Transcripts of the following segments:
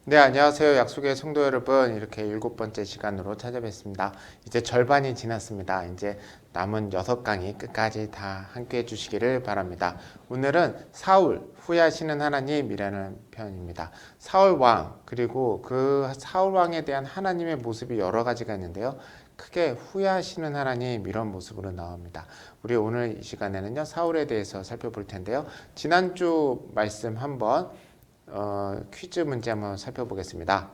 네, 안녕하세요. 약속의 성도 여러분. 이렇게 7번째 시간으로 찾아뵙습니다. 이제 절반이 지났습니다. 이제 남은 6강이 끝까지 다 함께 해주시기를 바랍니다. 오늘은 사울, 후회하시는 하나님이라는 편입니다. 사울 왕, 그리고 그 사울 왕에 대한 하나님의 모습이 여러 가지가 있는데요. 크게 후회하시는 하나님 이런 모습으로 나옵니다. 우리 오늘 이 시간에는요, 사울에 대해서 살펴볼 텐데요. 지난주 말씀 한번 퀴즈 문제 한번 살펴보겠습니다.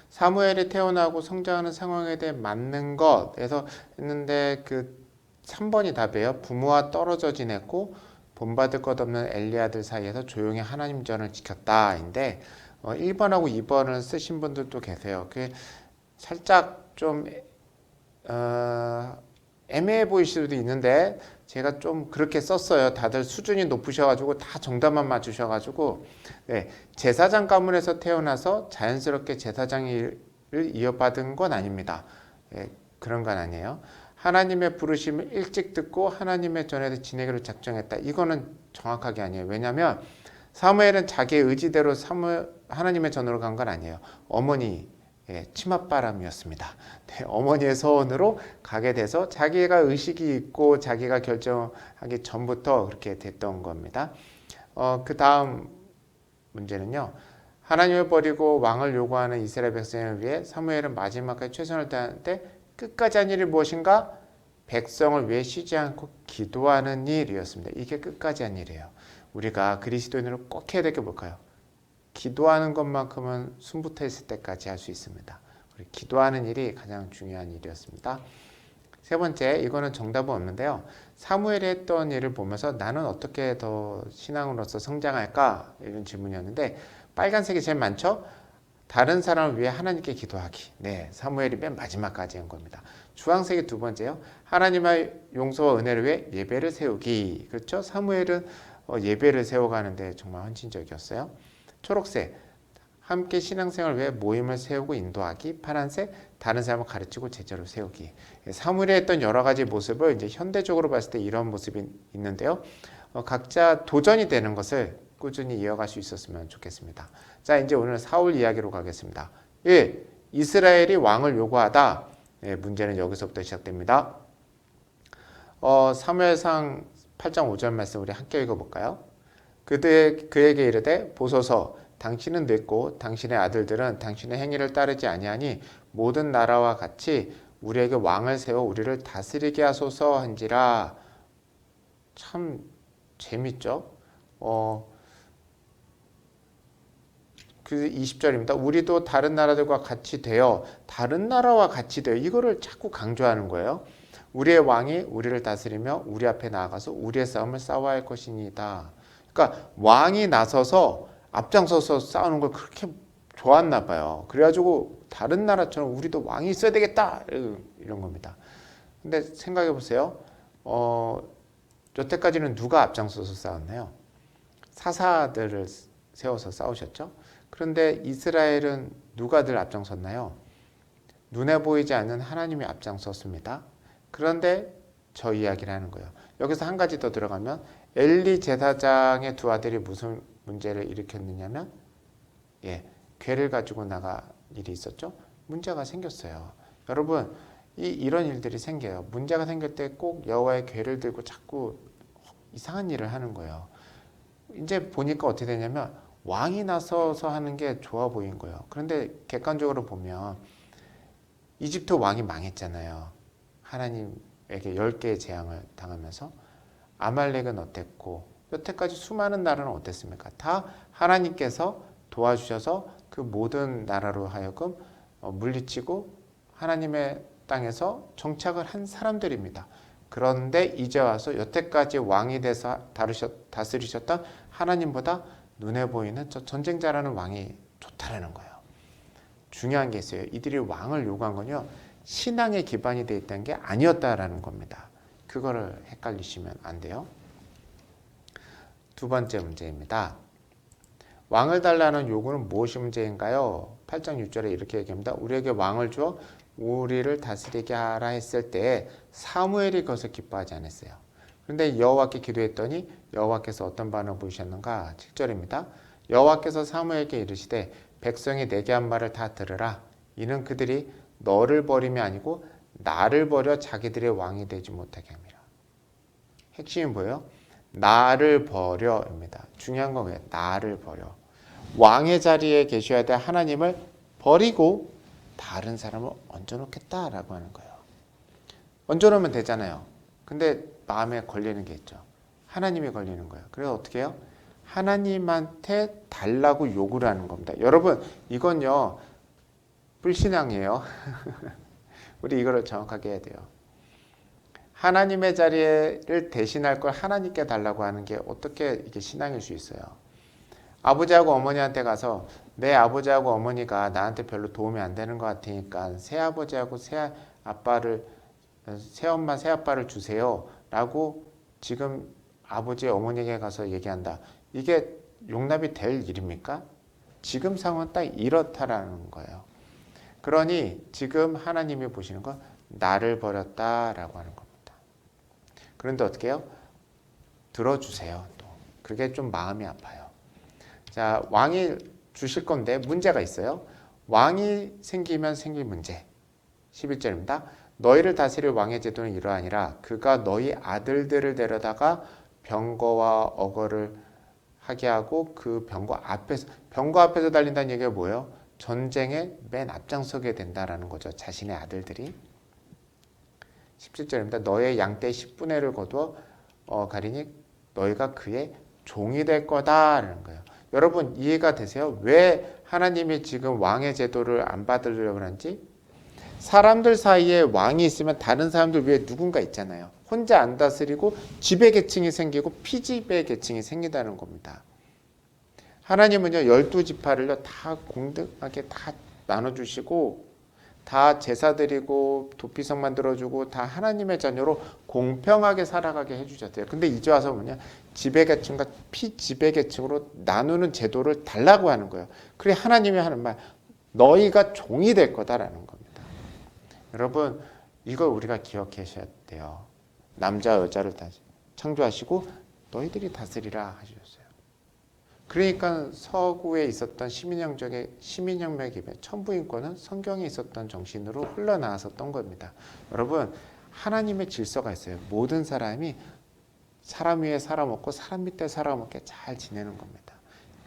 사무엘이 태어나고 성장하는 상황에 대해 맞는 것에서 했는데 그 3번이 답이에요. 부모와 떨어져 지냈고 본받을 것 없는 엘리야들 사이에서 조용히 하나님 전을 지켰다인데 1번하고 2번을 쓰신 분들도 계세요. 그게 살짝 좀 애매해 보이실 수도 있는데 제가 좀 그렇게 썼어요. 다들 수준이 높으셔가지고 다 정답만 맞추셔가지고 네, 제사장 가문에서 태어나서 자연스럽게 제사장을 이어받은 건 아닙니다. 네, 그런 건 아니에요. 하나님의 부르심을 일찍 듣고 하나님의 전에서 지내기로 작정했다. 이거는 정확하게 아니에요. 왜냐하면 사무엘은 자기의 의지대로 하나님의 전으로 간 건 아니에요. 어머니 치맛바람이었습니다. 네, 어머니의 서원으로 가게 돼서 자기가 의식이 있고 자기가 결정하기 전부터 그렇게 됐던 겁니다. 그 다음 문제는요. 하나님을 버리고 왕을 요구하는 이스라엘 백성을 위해 사무엘은 마지막까지 최선을 다하는데 끝까지 한 일이 무엇인가? 백성을 위해 쉬지 않고 기도하는 일이었습니다. 이게 끝까지 한 일이에요. 우리가 그리스도인으로 꼭 해야 될 게 뭘까요? 기도하는 것만큼은 숨붙어 있을 때까지 할 수 있습니다. 우리 기도하는 일이 가장 중요한 일이었습니다. 세 번째, 이거는 정답은 없는데요. 사무엘이 했던 일을 보면서 나는 어떻게 더 신앙으로서 성장할까? 이런 질문이었는데 빨간색이 제일 많죠? 다른 사람을 위해 하나님께 기도하기. 네, 사무엘이 맨 마지막까지 한 겁니다. 주황색이 두 번째요. 하나님의 용서와 은혜를 위해 예배를 세우기. 그렇죠? 사무엘은 예배를 세워가는데 정말 헌신적이었어요. 초록색, 함께 신앙생활을 위해 모임을 세우고 인도하기. 파란색, 다른 사람을 가르치고 제자로 세우기. 사무엘이 했던 여러 가지 모습을 이제 현대적으로 봤을 때 이런 모습이 있는데요. 각자 도전이 되는 것을 꾸준히 이어갈 수 있었으면 좋겠습니다. 자, 이제 오늘 사울 이야기로 가겠습니다. 1. 이스라엘이 왕을 요구하다. 네, 문제는 여기서부터 시작됩니다. 사무엘상 8장 5절 말씀 우리 함께 읽어볼까요? 그에게 이르되 보소서 당신은 늙고 당신의 아들들은 당신의 행위를 따르지 아니하니 모든 나라와 같이 우리에게 왕을 세워 우리를 다스리게 하소서 한지라. 참 재밌죠? 그 20절입니다. 우리도 다른 나라들과 같이 되어 다른 나라와 같이 되어 이거를 자꾸 강조하는 거예요. 우리의 왕이 우리를 다스리며 우리 앞에 나아가서 우리의 싸움을 싸워야 할 것이니이다. 그러니까 왕이 나서서 앞장서서 싸우는 걸 그렇게 좋았나 봐요. 그래가지고 다른 나라처럼 우리도 왕이 있어야 되겠다 이런 겁니다. 근데 생각해 보세요. 여태까지는 누가 앞장서서 싸웠나요? 사사들을 세워서 싸우셨죠. 그런데 이스라엘은 누가 늘 앞장섰나요? 눈에 보이지 않는 하나님이 앞장섰습니다. 그런데 저 이야기를 하는 거예요. 여기서 한 가지 더 들어가면 엘리 제사장의 두 아들이 무슨 문제를 일으켰느냐면 괴를 가지고 나갈 일이 있었죠. 문제가 생겼어요. 여러분 이런 일들이 생겨요. 문제가 생길 때 꼭 여호와의 괴를 들고 자꾸 이상한 일을 하는 거예요. 이제 보니까 어떻게 되냐면 왕이 나서서 하는 게 좋아 보인 거예요. 그런데 객관적으로 보면 이집트 왕이 망했잖아요. 하나님에게 10개의 재앙을 당하면서. 아말렉은 어땠고 여태까지 수많은 나라는 어땠습니까? 다 하나님께서 도와주셔서 그 모든 나라로 하여금 물리치고 하나님의 땅에서 정착을 한 사람들입니다. 그런데 이제 와서 여태까지 왕이 돼서 다스리셨던 하나님보다 눈에 보이는 저 전쟁자라는 왕이 좋다라는 거예요. 중요한 게 있어요. 이들이 왕을 요구한 건요. 신앙에 기반이 되어 있다는 게 아니었다라는 겁니다. 그거를 헷갈리시면 안 돼요. 두 번째 문제입니다. 왕을 달라는 요구는 무엇이 문제인가요? 8장 6절에 이렇게 얘기합니다. 우리에게 왕을 주어 우리를 다스리게 하라 했을 때 사무엘이 그것을 기뻐하지 않았어요. 그런데 여호와께 기도했더니 여호와께서 어떤 반응을 보이셨는가? 7절입니다. 여호와께서 사무엘에게 이르시되 백성이 내게 한 말을 다 들으라. 이는 그들이 너를 버림이 아니고 나를 버려 자기들의 왕이 되지 못하게 함이라. 핵심이 뭐예요? 나를 버려입니다. 중요한 건 뭐예요? 나를 버려. 왕의 자리에 계셔야 될 하나님을 버리고 다른 사람을 얹어놓겠다라고 하는 거예요. 얹어놓으면 되잖아요. 근데 마음에 걸리는 게 있죠. 하나님이 걸리는 거예요. 그래서 어떻게 해요? 하나님한테 달라고 요구를 하는 겁니다. 여러분, 이건요, 불신앙이에요. 우리 이거를 정확하게 해야 돼요. 하나님의 자리를 대신할 걸 하나님께 달라고 하는 게 어떻게 이게 신앙일 수 있어요? 아버지하고 어머니한테 가서 내 아버지하고 어머니가 나한테 별로 도움이 안 되는 것 같으니까 새아버지하고 새아빠를, 새엄마, 새아빠를 주세요 라고 지금 아버지, 어머니에게 가서 얘기한다. 이게 용납이 될 일입니까? 지금 상황은 딱 이렇다라는 거예요. 그러니 지금 하나님이 보시는 건 나를 버렸다라고 하는 겁니다. 그런데 어떻게 해요? 들어주세요. 또 그게 좀 마음이 아파요. 자, 왕이 주실 건데 문제가 있어요. 왕이 생기면 생길 문제. 11절입니다. 너희를 다스릴 왕의 제도는 이러하니라. 그가 너희 아들들을 데려다가 병거와 어거를 하게 하고 그 병거 앞에서 달린다는 얘기가 뭐예요? 전쟁에 맨 앞장서게 된다라는 거죠. 자신의 아들들이. 17절입니다. 너의 양떼 10분의 1을 거두어 가리니 너희가 그의 종이 될 거다라는 거예요. 여러분 이해가 되세요? 왜 하나님이 지금 왕의 제도를 안 받으려고 하는지? 사람들 사이에 왕이 있으면 다른 사람들 위에 누군가 있잖아요. 혼자 안 다스리고 지배계층이 생기고 피지배계층이 생긴다는 겁니다. 하나님은요 12지파를요 다 공평하게 다 나눠주시고 다 제사 드리고 도피성 만들어주고 다 하나님의 자녀로 공평하게 살아가게 해주셨대요. 근데 이제 와서 뭐냐? 지배계층과 피지배계층으로 나누는 제도를 달라고 하는 거예요. 그래 하나님이 하는 말 너희가 종이 될 거다라는 겁니다. 여러분 이걸 우리가 기억하셔야 돼요. 남자 여자를 다 창조하시고 너희들이 다스리라 하셨어요. 그러니까 서구에 있었던 시민혁명의 기변, 천부인권은 성경에 있었던 정신으로 흘러나왔었던 겁니다. 여러분 하나님의 질서가 있어요. 모든 사람이 사람 위에 살아먹고 사람 밑에 살아먹게 잘 지내는 겁니다.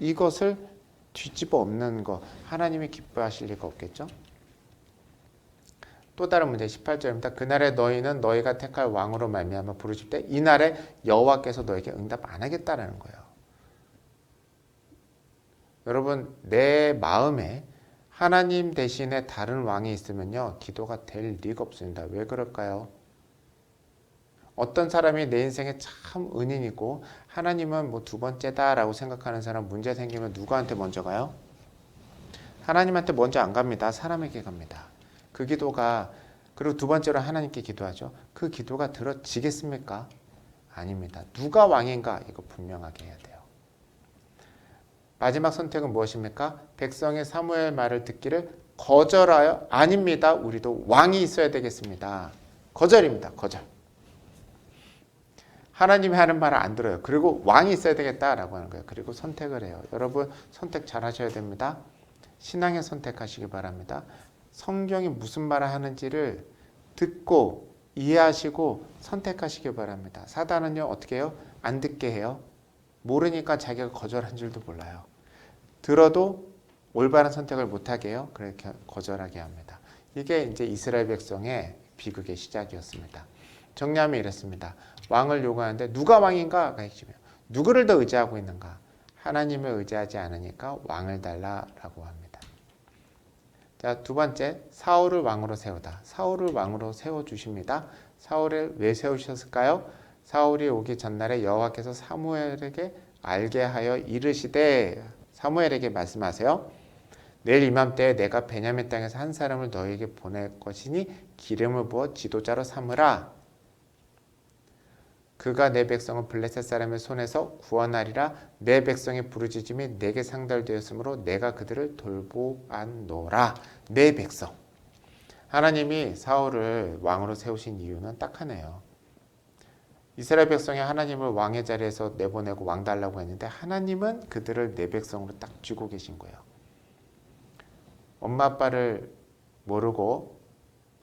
이것을 뒤집어 엎는 거 하나님이 기뻐하실 리가 없겠죠? 또 다른 문제 18절입니다. 그날에 너희는 너희가 택할 왕으로 말미암아 부르실 때 이날에 여호와께서 너에게 응답 안 하겠다라는 거예요. 여러분 내 마음에 하나님 대신에 다른 왕이 있으면요 기도가 될 리가 없습니다. 왜 그럴까요? 어떤 사람이 내 인생에 참 은인이고 하나님은 뭐 두 번째다라고 생각하는 사람 문제 생기면 누구한테 먼저 가요? 하나님한테 먼저 안 갑니다. 사람에게 갑니다. 그 기도가 그리고 두 번째로 하나님께 기도하죠. 그 기도가 들어지겠습니까? 아닙니다. 누가 왕인가 이거 분명하게 해야 돼요. 마지막 선택은 무엇입니까? 백성의 사무엘 말을 듣기를 거절하여 아닙니다. 우리도 왕이 있어야 되겠습니다. 거절입니다. 거절. 하나님이 하는 말을 안 들어요. 그리고 왕이 있어야 되겠다라고 하는 거예요. 그리고 선택을 해요. 여러분 선택 잘 하셔야 됩니다. 신앙에 선택하시기 바랍니다. 성경이 무슨 말을 하는지를 듣고 이해하시고 선택하시기 바랍니다. 사단은요 어떻게 해요? 안 듣게 해요. 모르니까 자기가 거절한 줄도 몰라요. 들어도 올바른 선택을 못하게 해요. 그렇게 거절하게 합니다. 이게 이제 이스라엘 백성의 비극의 시작이었습니다. 정리하면 이랬습니다. 왕을 요구하는데 누가 왕인가가 핵심이에요. 누구를 더 의지하고 있는가? 하나님을 의지하지 않으니까 왕을 달라라고 합니다. 자, 두 번째, 사울을 왕으로 세우다. 사울을 왕으로 세워주십니다. 사울을 왜 세우셨을까요? 사울이 오기 전날에 여호와께서 사무엘에게 알게 하여 이르시되 사무엘에게 말씀하세요. 내일 이맘때에 내가 베냐민 땅에서 한 사람을 너에게 보낼 것이니 기름을 부어 지도자로 삼으라. 그가 내 백성을 블레셋 사람의 손에서 구원하리라. 내 백성의 부르짖음이 내게 상달되었으므로 내가 그들을 돌보았노라. 내 백성. 하나님이 사울을 왕으로 세우신 이유는 딱 하나예요. 이스라엘 백성이 하나님을 왕의 자리에서 내보내고 왕 달라고 했는데 하나님은 그들을 내 백성으로 딱 쥐고 계신 거예요. 엄마 아빠를 모르고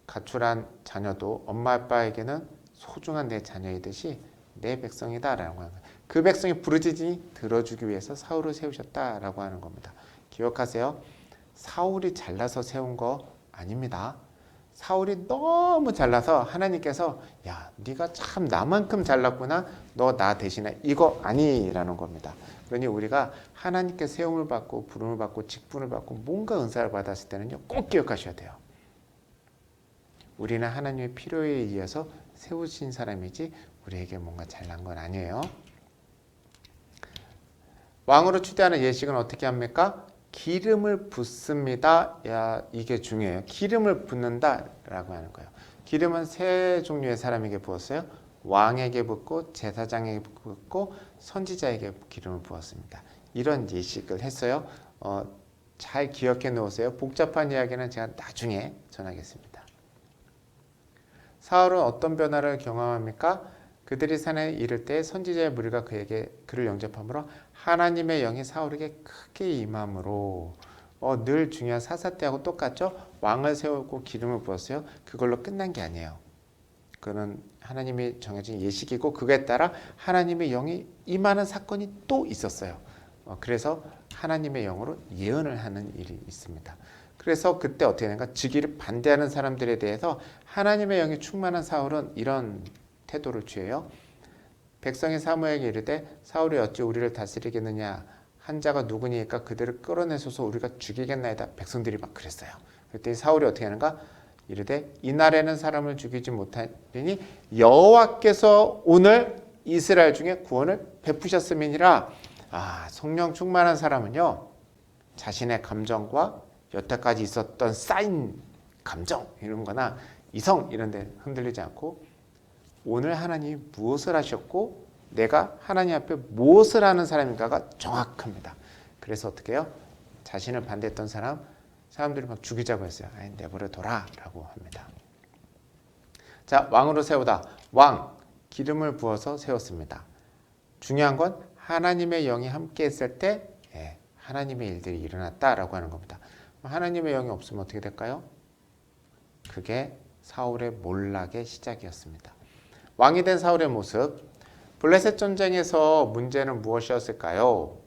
가출한 자녀도 엄마 아빠에게는 소중한 내 자녀이듯이 내 백성이다라고 하는 거예요. 그 백성이 부르짖으니 들어주기 위해서 사울을 세우셨다라고 하는 겁니다. 기억하세요. 사울이 잘나서 세운 거 아닙니다. 사울이 너무 잘나서 하나님께서 야, 네가 참 나만큼 잘났구나. 너 나 대신에 이거 아니라는 겁니다. 그러니 우리가 하나님께 세움을 받고 부름을 받고 직분을 받고 뭔가 은사를 받았을 때는요, 꼭 기억하셔야 돼요. 우리는 하나님의 필요에 의해서 세우신 사람이지 우리에게 뭔가 잘난 건 아니에요. 왕으로 추대하는 예식은 어떻게 합니까? 기름을 붓습니다. 야, 이게 중요해요. 기름을 붓는다라고 하는 거예요. 기름은 세 종류의 사람에게 부었어요. 왕에게 붓고 제사장에게 붓고 선지자에게 기름을 부었습니다. 이런 예식을 했어요. 잘 기억해 놓으세요. 복잡한 이야기는 제가 나중에 전하겠습니다. 사울은 어떤 변화를 경험합니까? 그들이 산에 이를 때 선지자의 무리가 그를 영접함으로 하나님의 영이 사울에게 크게 임함으로 늘 중요한 사사 때하고 똑같죠? 왕을 세우고 기름을 부었어요. 그걸로 끝난 게 아니에요. 그는 하나님이 정해진 예식이고 그거에 따라 하나님의 영이 임하는 사건이 또 있었어요. 그래서 하나님의 영으로 예언을 하는 일이 있습니다. 그래서 그때 어떻게 되는가? 즉위를 반대하는 사람들에 대해서 하나님의 영이 충만한 사울은 이런 태도를 취해요. 백성이 사무엘에게 이르되 사울이 어찌 우리를 다스리겠느냐? 한 자가 누구니까 그들을 끌어내소서 우리가 죽이겠나이다. 백성들이 막 그랬어요. 그랬더니 사울이 어떻게 하는가? 이르되 이날에는 사람을 죽이지 못하리니 여호와께서 오늘 이스라엘 중에 구원을 베푸셨음이니라. 성령 충만한 사람은요, 자신의 감정과 여태까지 있었던 쌓인 감정 이런 거나 이성 이런 데 흔들리지 않고 오늘 하나님이 무엇을 하셨고 내가 하나님 앞에 무엇을 하는 사람인가가 정확합니다. 그래서 어떻게 해요? 자신을 반대했던 사람들이 막 죽이자고 했어요. 내버려둬라 라고 합니다. 자, 왕으로 세우다. 왕, 기름을 부어서 세웠습니다. 중요한 건 하나님의 영이 함께 했을 때 하나님의 일들이 일어났다라고 하는 겁니다. 하나님의 영이 없으면 어떻게 될까요? 그게 사울의 몰락의 시작이었습니다. 왕이 된 사울의 모습. 블레셋 전쟁에서 문제는 무엇이었을까요?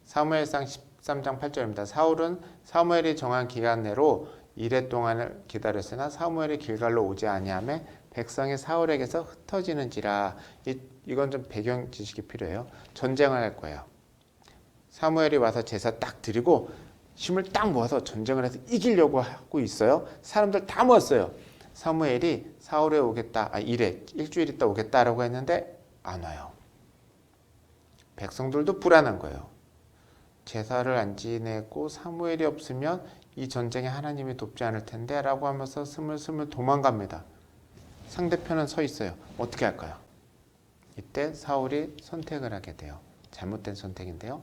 사무엘상 13장 8절입니다. 사울은 사무엘이 정한 기간 내로 이레 동안을 기다렸으나 사무엘이 길갈로 오지 아니하며 백성이 사울에게서 흩어지는지라. 이건 좀 배경 지식이 필요해요. 전쟁을 할 거예요. 사무엘이 와서 제사 딱 드리고 힘을 딱 모아서 전쟁을 해서 이기려고 하고 있어요. 사람들 다 모았어요. 사무엘이 사울에 오겠다, 일주일 있다 오겠다라고 했는데 안 와요. 백성들도 불안한 거예요. 제사를 안 지내고 사무엘이 없으면 이 전쟁에 하나님이 돕지 않을 텐데 라고 하면서 스물스물 도망갑니다. 상대편은 서 있어요. 어떻게 할까요? 이때 사울이 선택을 하게 돼요. 잘못된 선택인데요.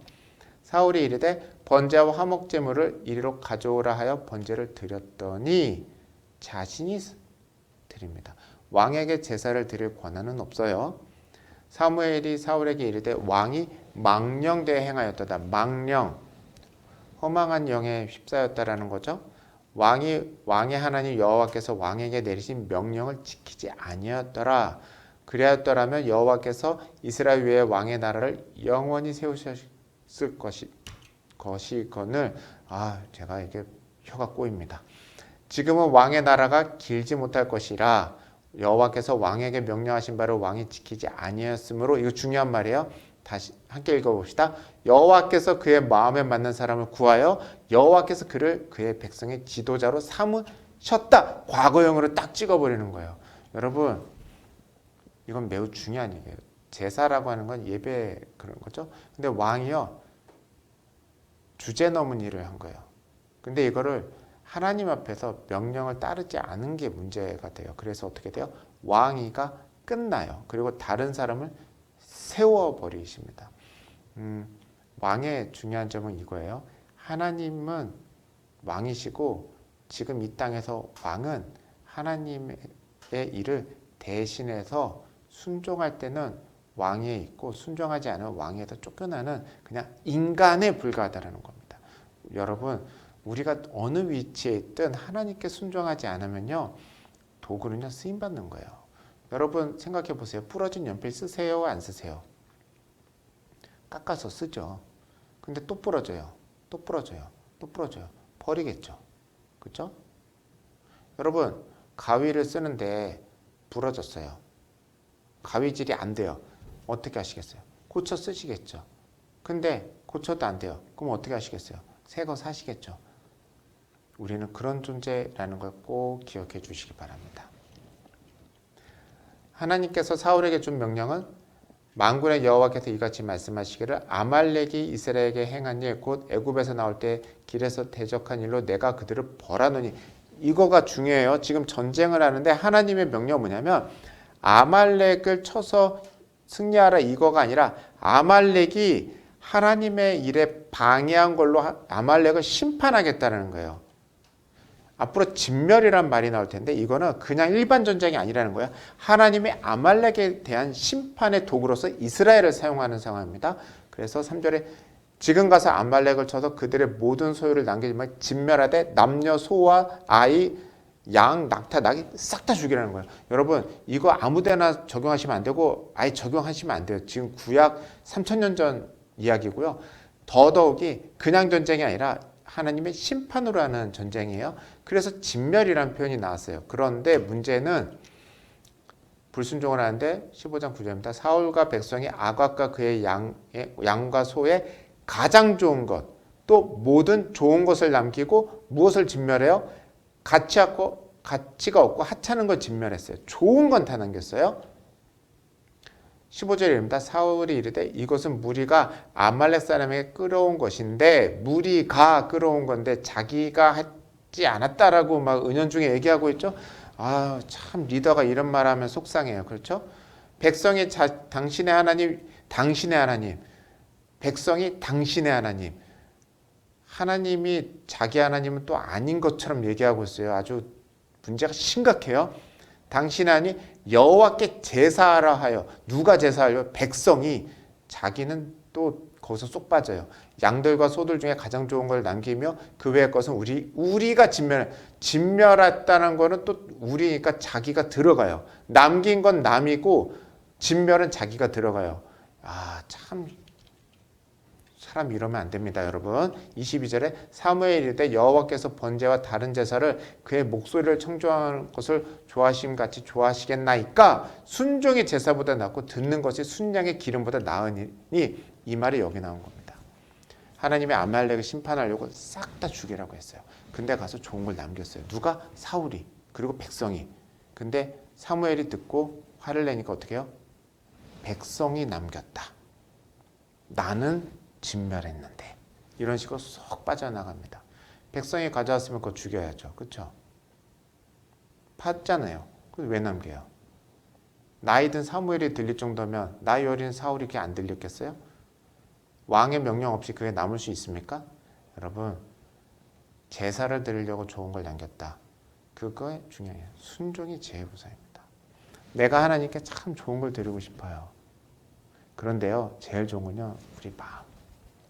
사울이 이르되 번제와 화목제물을 이리로 가져오라 하여 번제를 드렸더니 자신이 드립니다. 왕에게 제사를 드릴 권한은 없어요. 사무엘이 사울에게 이르되 왕이 망령되어 행하였도다. 망령, 허망한 영에 휩싸였다라는 거죠. 왕의 하나님 여호와께서 왕에게 내리신 명령을 지키지 아니었더라. 그리하였더라면 여호와께서 이스라엘 위에 왕의 나라를 영원히 세우셨을 것이거늘. 제가 이게 혀가 꼬입니다. 지금은 왕의 나라가 길지 못할 것이라 여호와께서 왕에게 명령하신 바를 왕이 지키지 아니었으므로. 이거 중요한 말이에요. 다시 함께 읽어봅시다. 여호와께서 그의 마음에 맞는 사람을 구하여 여호와께서 그를 그의 백성의 지도자로 삼으셨다. 과거형으로 딱 찍어버리는 거예요. 여러분, 이건 매우 중요한 얘기예요. 제사라고 하는 건 예배 그런 거죠. 근데 왕이요, 주제 넘은 일을 한 거예요. 근데 이거를 하나님 앞에서 명령을 따르지 않은 게 문제가 돼요. 그래서 어떻게 돼요? 왕위가 끝나요. 그리고 다른 사람을 세워버리십니다. 왕의 중요한 점은 이거예요. 하나님은 왕이시고 지금 이 땅에서 왕은 하나님의 일을 대신해서 순종할 때는 왕위에 있고 순종하지 않으면 왕위에서 쫓겨나는 그냥 인간에 불과하다는 겁니다. 여러분, 우리가 어느 위치에 있든 하나님께 순종하지 않으면요, 도구는요 쓰임 받는 거예요. 여러분 생각해 보세요. 부러진 연필 쓰세요, 안 쓰세요? 깎아서 쓰죠. 근데 또 부러져요. 또 부러져요. 또 부러져요. 버리겠죠. 그렇죠? 여러분 가위를 쓰는데 부러졌어요. 가위질이 안 돼요. 어떻게 하시겠어요? 고쳐 쓰시겠죠. 근데 고쳐도 안 돼요. 그럼 어떻게 하시겠어요? 새 거 사시겠죠. 우리는 그런 존재라는 걸 꼭 기억해 주시기 바랍니다. 하나님께서 사울에게 준 명령은 만군의 여호와께서 이같이 말씀하시기를 아말렉이 이스라엘에게 행한 일 곧 애굽에서 나올 때 길에서 대적한 일로 내가 그들을 벌하노니. 이거가 중요해요. 지금 전쟁을 하는데 하나님의 명령은 뭐냐면 아말렉을 쳐서 승리하라 이거가 아니라 아말렉이 하나님의 일에 방해한 걸로 아말렉을 심판하겠다는 거예요. 앞으로 진멸이란 말이 나올 텐데 이거는 그냥 일반 전쟁이 아니라는 거예요. 하나님의 아말렉에 대한 심판의 도구로서 이스라엘을 사용하는 상황입니다. 그래서 3절에 지금 가서 아말렉을 쳐서 그들의 모든 소유를 남기지 말고 진멸하되 남녀 소와 아이 양 낙타 낙이 싹 다 죽이라는 거예요. 여러분 이거 아무데나 적용하시면 안 되고 아예 적용하시면 안 돼요. 지금 구약 3000년 전 이야기고요. 더더욱이 그냥 전쟁이 아니라 하나님의 심판으로 하는 전쟁이에요. 그래서 진멸이라는 표현이 나왔어요. 그런데 문제는 불순종을 하는데 15장 9절입니다. 사울과 백성이 아각과 그의 양과 소의 가장 좋은 것, 또 모든 좋은 것을 남기고 무엇을 진멸해요? 가치가 없고 하찮은 걸 진멸했어요. 좋은 건 다 남겼어요. 15절입니다. 사울이 이르되 이것은 무리가 아말렉 사람에게 끌어온 것인데 무리가 끌어온 건데 자기가 하지 않았다라고 막 은연중에 얘기하고 있죠. 아, 참 리더가 이런 말하면 속상해요. 그렇죠? 백성이 당신의 하나님, 당신의 하나님, 백성이 당신의 하나님, 하나님이 자기 하나님은 또 아닌 것처럼 얘기하고 있어요. 아주 문제가 심각해요. 당신의 하나님 여호와께 제사하라 하여. 누가 제사하려? 백성이. 자기는 또 거기서 쏙 빠져요. 양들과 소들 중에 가장 좋은 걸 남기며 그 외의 것은 우리가 진멸했다는 거는 또 우리니까 자기가 들어가요. 남긴 건 남이고 진멸은 자기가 들어가요. 아, 참 사람 이러면 안 됩니다, 여러분. 22절에 사무엘이 이르되 여호와께서 번제와 다른 제사를 그의 목소리를 청종하는 것을 좋아하심 같이 좋아하시겠나이까 순종이 제사보다 낫고 듣는 것이 순양의 기름보다 나으니. 이 말이 여기 나온 겁니다. 하나님의 아말렉을 심판하려고 싹 다 죽이라고 했어요. 근데 가서 좋은 걸 남겼어요. 누가? 사울이. 그리고 백성이. 근데 사무엘이 듣고 화를 내니까 어떻게 해요? 백성이 남겼다. 나는 진멸했는데. 이런 식으로 쏙 빠져나갑니다. 백성이 가져왔으면 그거 죽여야죠. 그렇죠? 팠잖아요. 그래서 왜 남겨요? 나이 든 사무엘이 들릴 정도면 나이 어린 사울이 그게 안 들렸겠어요? 왕의 명령 없이 그게 남을 수 있습니까? 여러분 제사를 드리려고 좋은 걸 남겼다. 그거에 중요해요. 순종이 제일보상입니다. 내가 하나님께 참 좋은 걸 드리고 싶어요. 그런데요, 제일 좋은 건요, 우리 마음,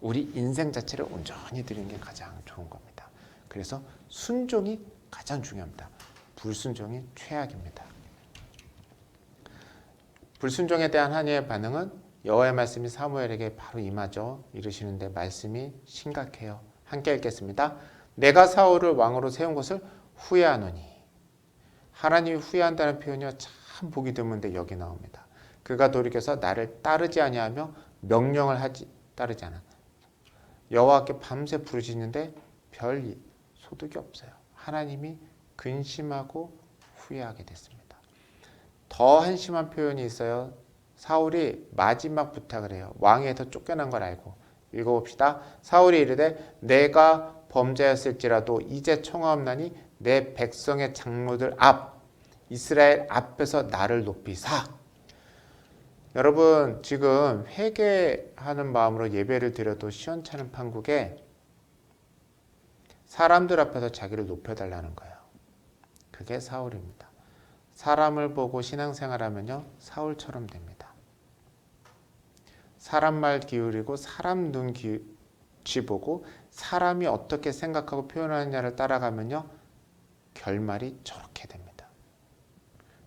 우리 인생 자체를 온전히 드리는 게 가장 좋은 겁니다. 그래서 순종이 가장 중요합니다. 불순종이 최악입니다. 불순종에 대한 하나님의 반응은 여호와의 말씀이 사무엘에게 바로 임하죠. 이르시는데 말씀이 심각해요. 함께 읽겠습니다. 내가 사울을 왕으로 세운 것을 후회하노니. 하나님이 후회한다는 표현이 참 보기 드문데 여기 나옵니다. 그가 돌이켜서 나를 따르지 아니하며 명령을 따르지 않아. 여호와께 밤새 부르짖는데 별 소득이 없어요. 하나님이 근심하고 후회하게 됐습니다. 더 한심한 표현이 있어요. 사울이 마지막 부탁을 해요. 왕에서 쫓겨난 걸 알고. 읽어봅시다. 사울이 이르되 내가 범죄했을지라도 이제 청하옵나니 내 백성의 장로들 앞 이스라엘 앞에서 나를 높이사. 여러분 지금 회개하는 마음으로 예배를 드려도 시원찮은 판국에 사람들 앞에서 자기를 높여달라는 거예요. 그게 사울입니다. 사람을 보고 신앙생활하면요 사울처럼 됩니다. 사람 말 기울이고 사람 눈 눈치 보고 사람이 어떻게 생각하고 표현하느냐를 따라가면요, 결말이 저렇게 됩니다.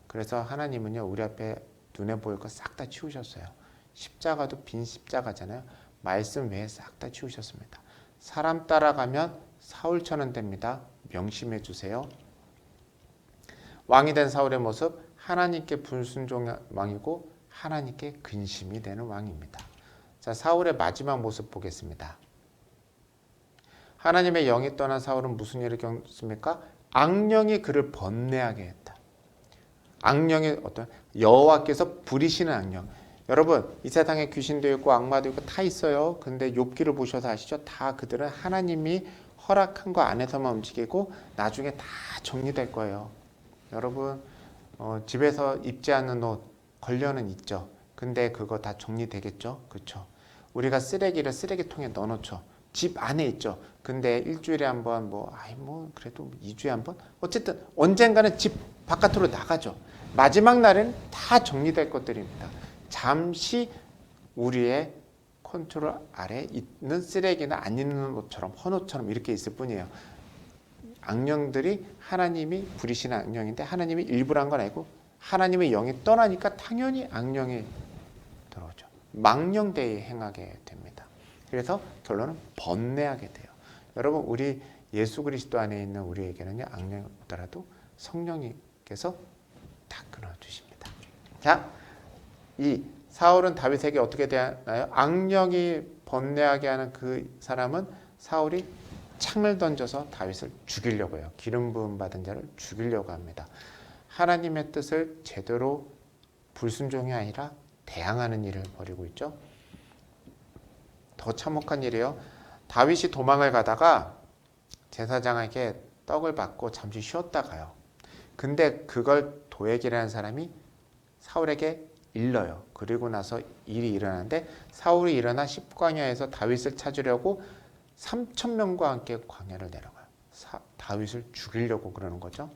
그래서 하나님은요, 우리 앞에 눈에 보일 거 싹 다 치우셨어요. 십자가도 빈 십자가잖아요. 말씀 외에 싹 다 치우셨습니다. 사람 따라가면 사울처럼 됩니다. 명심해 주세요. 왕이 된 사울의 모습, 하나님께 불순종한 왕이고 하나님께 근심이 되는 왕입니다. 자, 사울의 마지막 모습 보겠습니다. 하나님의 영이 떠난 사울은 무슨 일을 겪습니까? 악령이 그를 번뇌하게 했다. 악령이 어떤 여호와께서 부리시는 악령. 여러분, 이 세상에 귀신도 있고 악마도 있고 다 있어요. 근데 욥기를 보셔서 아시죠? 다 그들은 하나님이 허락한 거 안에서만 움직이고 나중에 다 정리될 거예요. 여러분, 집에서 입지 않는 옷 걸려는 있죠. 근데 그거 다 정리되겠죠? 그렇죠? 우리가 쓰레기를 쓰레기통에 넣어놓죠. 집 안에 있죠. 근데 일주일에 한 번, 그래도 2주에 한 번? 어쨌든 언젠가는 집 바깥으로 나가죠. 마지막 날에는 다 정리될 것들입니다. 잠시 우리의 컨트롤 아래 있는 쓰레기나 안 있는 것처럼, 헌옷처럼 이렇게 있을 뿐이에요. 악령들이 하나님이 부리시는 악령인데 하나님이 일부러 한 건 아니고 하나님의 영이 떠나니까 당연히 악령이 들어오죠. 망령되이 행하게 됩니다. 그래서 결론은 번뇌하게 돼요. 여러분, 우리 예수 그리스도 안에 있는 우리에게는요, 악령이 오더라도 성령님께서 다 끊어주십니다. 자, 이 사울은 다윗에게 어떻게 되나요? 악령이 번뇌하게 하는 그 사람은 사울이 창을 던져서 다윗을 죽이려고 해요. 기름 부음 받은 자를 죽이려고 합니다. 하나님의 뜻을 제대로 불순종이 아니라 대항하는 일을 벌이고 있죠. 더 참혹한 일이에요. 다윗이 도망을 가다가 제사장에게 떡을 받고 잠시 쉬었다 가요. 근데 그걸 도액이라는 사람이 사울에게 일러요. 그리고 나서 일이 일어나는데 사울이 일어나 십광야에서 다윗을 찾으려고 3,000명과 함께 광야를 내려가요. 다윗을 죽이려고 그러는 거죠.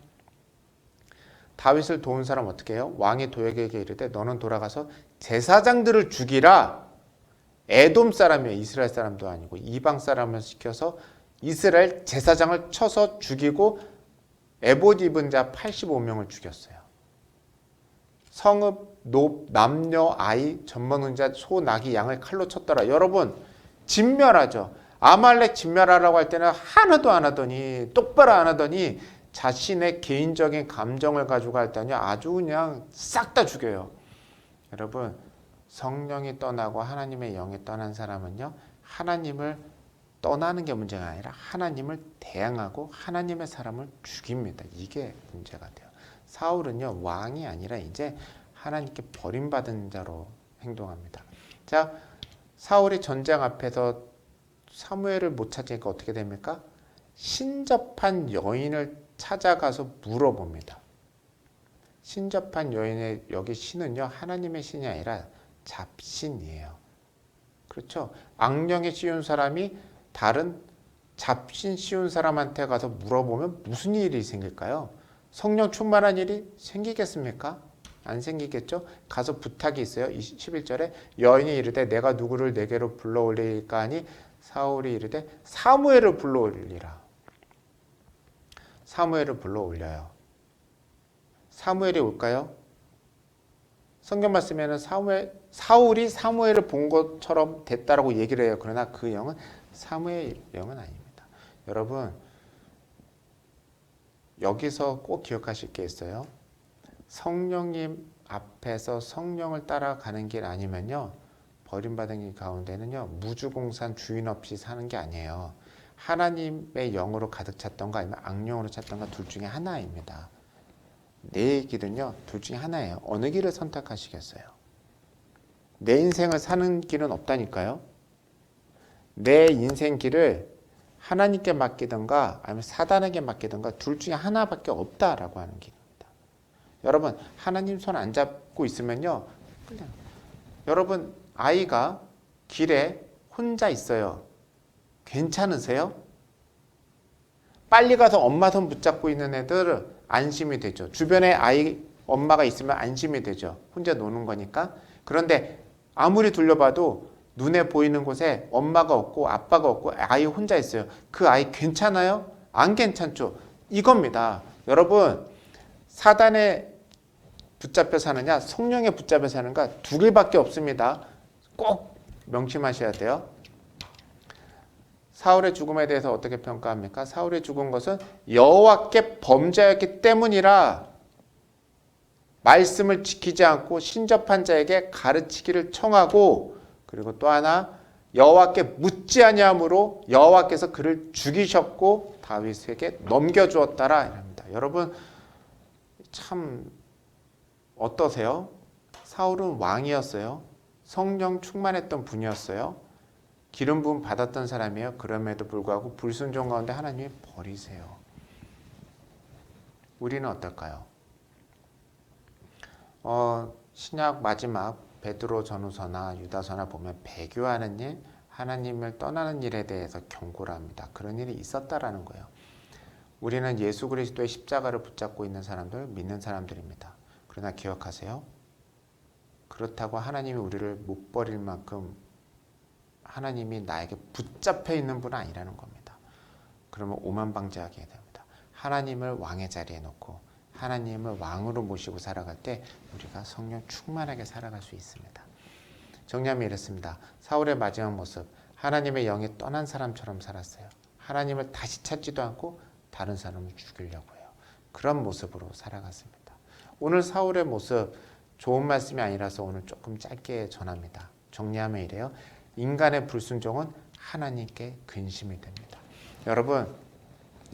다윗을 도운 사람 어떻게 해요? 왕이 도액에게 이르되 너는 돌아가서 제사장들을 죽이라. 에돔 사람이에요. 이스라엘 사람도 아니고 이방 사람을 시켜서 이스라엘 제사장을 쳐서 죽이고 에봇 입은 자 85명을 죽였어요. 성읍, 노, 남녀, 아이, 젖먹는 자, 소, 나귀, 양을 칼로 쳤더라. 여러분, 진멸하죠. 아말렉 진멸하라고 할 때는 하나도 안 하더니, 똑바로 안 하더니 자신의 개인적인 감정을 가지고 할 때는 아주 그냥 싹 다 죽여요. 여러분, 성령이 떠나고 하나님의 영이 떠난 사람은요, 하나님을 떠나는 게 문제가 아니라 하나님을 대항하고 하나님의 사람을 죽입니다. 이게 문제가 돼요. 사울은요, 왕이 아니라 이제 하나님께 버림받은 자로 행동합니다. 자, 사울이 전쟁 앞에서 사무엘을 못 찾으니까 어떻게 됩니까? 신접한 여인을 찾아가서 물어봅니다. 신접한 여인의 여기 신은요, 하나님의 신이 아니라 잡신이에요. 그렇죠? 악령에 씌운 사람이 다른 잡신 씌운 사람한테 가서 물어보면 무슨 일이 생길까요? 성령 충만한 일이 생기겠습니까? 안 생기겠죠? 가서 부탁이 있어요. 11절에 여인이 이르되 내가 누구를 내게로 불러올리까 하니 사울이 이르되 사무엘을 불러올리라. 사무엘을 불러올려요. 사무엘이 올까요? 성경 말씀에는 사울이 사무엘을 본 것처럼 됐다라고 얘기를 해요. 그러나 그 영은 사무엘 영은 아닙니다. 여러분, 여기서 꼭 기억하실 게 있어요. 성령님 앞에서 성령을 따라가는 길 아니면요, 버림받은 길 가운데는요, 무주공산 주인 없이 사는 게 아니에요. 하나님의 영으로 가득 찼던가 아니면 악령으로 찼던가 둘 중에 하나입니다. 내 길은요, 둘 중에 하나예요. 어느 길을 선택하시겠어요? 내 인생을 사는 길은 없다니까요. 내 인생 길을 하나님께 맡기든가 아니면 사단에게 맡기든가 둘 중에 하나밖에 없다라고 하는 길입니다. 여러분, 하나님 손 안 잡고 있으면요, 그냥 여러분 아이가 길에 혼자 있어요. 괜찮으세요? 빨리 가서 엄마 손 붙잡고 있는 애들은 안심이 되죠. 주변에 아이, 엄마가 있으면 안심이 되죠. 혼자 노는 거니까. 그런데 아무리 둘러봐도 눈에 보이는 곳에 엄마가 없고 아빠가 없고 아이 혼자 있어요. 그 아이 괜찮아요? 안 괜찮죠? 이겁니다. 여러분, 사단에 붙잡혀 사느냐 성령에 붙잡혀 사는가 두 길밖에 없습니다. 꼭 명심하셔야 돼요. 사울의 죽음에 대해서 어떻게 평가합니까? 사울이 죽은 것은 여호와께 범죄하였기 때문이라 말씀을 지키지 않고 신접한 자에게 가르치기를 청하고, 그리고 또 하나 여호와께 묻지 아니함으로 여호와께서 그를 죽이셨고 다윗에게 넘겨주었다라 이랍니다. 여러분 참 어떠세요? 사울은 왕이었어요. 성령 충만했던 분이었어요. 기름 부음 받았던 사람이에요. 그럼에도 불구하고 불순종 가운데 하나님이 버리세요. 우리는 어떨까요? 신약 마지막 베드로 전후서나 유다서나 보면 배교하는 일, 하나님을 떠나는 일에 대해서 경고를 합니다. 그런 일이 있었다라는 거예요. 우리는 예수 그리스도의 십자가를 붙잡고 있는 사람들, 믿는 사람들입니다. 그러나 기억하세요. 그렇다고 하나님이 우리를 못 버릴 만큼 하나님이 나에게 붙잡혀 있는 분은 아니라는 겁니다. 그러면 오만방자하게 됩니다. 하나님을 왕의 자리에 놓고 하나님을 왕으로 모시고 살아갈 때 우리가 성령 충만하게 살아갈 수 있습니다. 정리하면 이렇습니다. 사울의 마지막 모습, 하나님의 영이 떠난 사람처럼 살았어요. 하나님을 다시 찾지도 않고 다른 사람을 죽이려고 해요. 그런 모습으로 살아갔습니다. 오늘 사울의 모습 좋은 말씀이 아니라서 오늘 조금 짧게 전합니다. 정리하면 이래요. 인간의 불순종은 하나님께 근심이 됩니다. 여러분,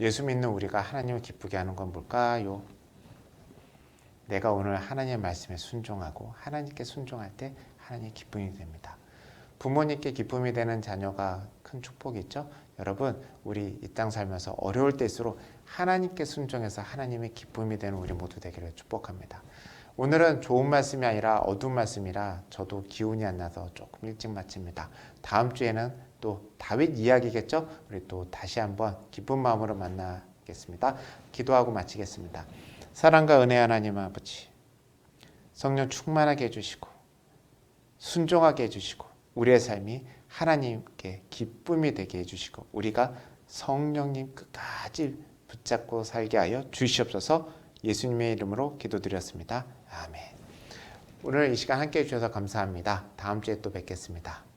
예수 믿는 우리가 하나님을 기쁘게 하는 건 뭘까요? 내가 오늘 하나님의 말씀에 순종하고 하나님께 순종할 때 하나님의 기쁨이 됩니다. 부모님께 기쁨이 되는 자녀가 큰 축복이죠. 여러분, 우리 이 땅 살면서 어려울 때일수록 하나님께 순종해서 하나님의 기쁨이 되는 우리 모두 되기를 축복합니다. 오늘은 좋은 말씀이 아니라 어두운 말씀이라 저도 기운이 안 나서 조금 일찍 마칩니다. 다음 주에는 또 다윗 이야기겠죠? 우리 또 다시 한번 기쁜 마음으로 만나겠습니다. 기도하고 마치겠습니다. 사랑과 은혜 하나님 아버지, 성령 충만하게 해주시고 순종하게 해주시고 우리의 삶이 하나님께 기쁨이 되게 해주시고 우리가 성령님 끝까지 붙잡고 살게 하여 주시옵소서. 예수님의 이름으로 기도드렸습니다. 아멘. 오늘 이 시간 함께 해주셔서 감사합니다. 다음 주에 또 뵙겠습니다.